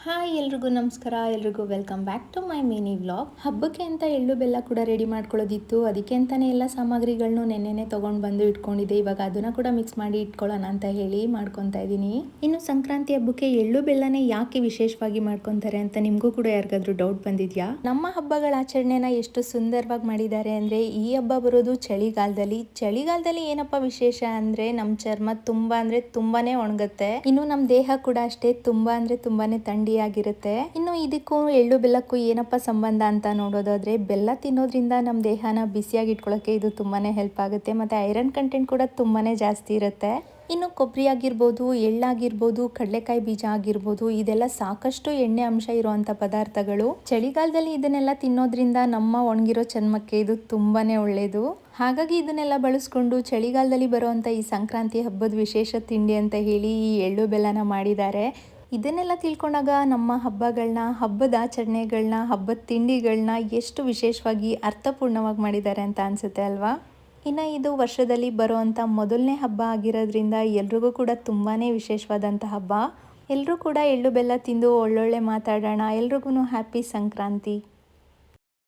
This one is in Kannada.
ಹಾಯ್ ಎಲ್ರಿಗೂ ನಮಸ್ಕಾರ. ಎಲ್ರಿಗೂ welcome back to my mini vlog. ಹಬ್ಬಕ್ಕೆ ಅಂತ ಎಳ್ಳು ಬೆಲ್ಲ ಕೂಡ ರೆಡಿ ಮಾಡ್ಕೊಳ್ಳೋದಿತ್ತು. ಅದಕ್ಕೆ ಅಂತಲೇ ಎಲ್ಲ ಸಾಮಗ್ರಿಗಳನ್ನು ನೆನ್ನೆನೆ ತೊಗೊಂಡು ಬಂದು ಇಟ್ಕೊಂಡಿದ್ದೆ. ಇವಾಗ ಅದನ್ನು ಕೂಡ ಮಿಕ್ಸ್ ಮಾಡಿ ಇಟ್ಕೊಳ್ಳೋಣ ಅಂತ ಹೇಳಿ ಮಾಡ್ಕೊತಾ ಇದ್ದೀನಿ. ಇನ್ನು ಸಂಕ್ರಾಂತಿ ಹಬ್ಬಕ್ಕೆ ಎಳ್ಳು ಬೆಲ್ಲನೇ ಯಾಕೆ ವಿಶೇಷವಾಗಿ ಮಾಡ್ಕೊತಾರೆ ಅಂತ ನಿಮಗೂ ಕೂಡ ಯಾರಿಗಾದ್ರೂ ಡೌಟ್ ಬಂದಿದ್ಯಾ? ನಮ್ಮ ಹಬ್ಬಗಳ ಆಚರಣೆನ ಎಷ್ಟು ಸುಂದರವಾಗಿ ಮಾಡಿದ್ದಾರೆ ಅಂದರೆ, ಈ ಹಬ್ಬ ಬರೋದು ಚಳಿಗಾಲದಲ್ಲಿ ಏನಪ್ಪ ವಿಶೇಷ ಅಂದರೆ ನಮ್ಮ ಚರ್ಮ ತುಂಬಾನೇ ಒಣಗುತ್ತೆ. ಇನ್ನು ನಮ್ಮ ದೇಹ ಕೂಡ ಅಷ್ಟೇ ತುಂಬಾನೇ ಥಂಡಿಯಾಗಿರುತ್ತೆ. ಇನ್ನು ಇದಕ್ಕೂ ಎಳ್ಳು ಬೆಲ್ಲಕ್ಕೂ ಏನಪ್ಪ ಸಂಬಂಧ ಅಂತ ನೋಡೋದಾದ್ರೆ, ಬೆಲ್ಲ ತಿನ್ನೋದ್ರಿಂದ ನಮ್ಮ ದೇಹನ ಬಿಸಿಯಾಗಿ ಇಟ್ಕೊಳ್ಳೋಕೆ ಇದು ತುಂಬಾನೇ ಹೆಲ್ಪ್ ಆಗುತ್ತೆ. ಮತ್ತೆ ಐರನ್ ಕಂಟೆಂಟ್ ಕೂಡ ತುಂಬಾನೇ ಜಾಸ್ತಿ ಇರುತ್ತೆ. ಇನ್ನು ಕೊಬ್ಬರಿ ಆಗಿರ್ಬೋದು, ಎಳ್ಳಾಗಿರ್ಬೋದು, ಕಡಲೆಕಾಯಿ ಬೀಜ ಆಗಿರ್ಬೋದು, ಇದೆಲ್ಲ ಸಾಕಷ್ಟು ಎಣ್ಣೆ ಅಂಶ ಇರುವಂತ ಪದಾರ್ಥಗಳು. ಚಳಿಗಾಲದಲ್ಲಿ ಇದನ್ನೆಲ್ಲ ತಿನ್ನೋದ್ರಿಂದ ನಮ್ಮ ಒಣಗಿರೋ ಚರ್ಮಕ್ಕೆ ಇದು ತುಂಬಾನೇ ಒಳ್ಳೇದು. ಹಾಗಾಗಿ ಇದನ್ನೆಲ್ಲ ಬಳಸ್ಕೊಂಡು ಚಳಿಗಾಲದಲ್ಲಿ ಬರುವಂತ ಈ ಸಂಕ್ರಾಂತಿ ಹಬ್ಬದ ವಿಶೇಷ ತಿಂಡಿ ಅಂತ ಹೇಳಿ ಈ ಎಳ್ಳು ಬೆಲ್ಲನ ಮಾಡಿದ್ದಾರೆ. ಇದನ್ನೆಲ್ಲ ತಿಳ್ಕೊಂಡಾಗ ನಮ್ಮ ಹಬ್ಬಗಳನ್ನ, ಹಬ್ಬದ ಆಚರಣೆಗಳನ್ನ, ಹಬ್ಬದ ತಿಂಡಿಗಳನ್ನ ಎಷ್ಟು ವಿಶೇಷವಾಗಿ ಅರ್ಥಪೂರ್ಣವಾಗಿ ಮಾಡಿದ್ದಾರೆ ಅಂತ ಅನ್ಸುತ್ತೆ ಅಲ್ವಾ? ಇನ್ನು ಇದು ವರ್ಷದಲ್ಲಿ ಬರುವಂಥ ಮೊದಲನೇ ಹಬ್ಬ ಆಗಿರೋದ್ರಿಂದ ಎಲ್ರಿಗೂ ಕೂಡ ತುಂಬಾನೇ ವಿಶೇಷವಾದಂಥ ಹಬ್ಬ. ಎಲ್ಲರೂ ಕೂಡ ಎಳ್ಳು ಬೆಲ್ಲ ತಿಂದು ಒಳ್ಳೊಳ್ಳೆ ಮಾತಾಡೋಣ. ಎಲ್ರಿಗೂ ಹ್ಯಾಪಿ ಸಂಕ್ರಾಂತಿ.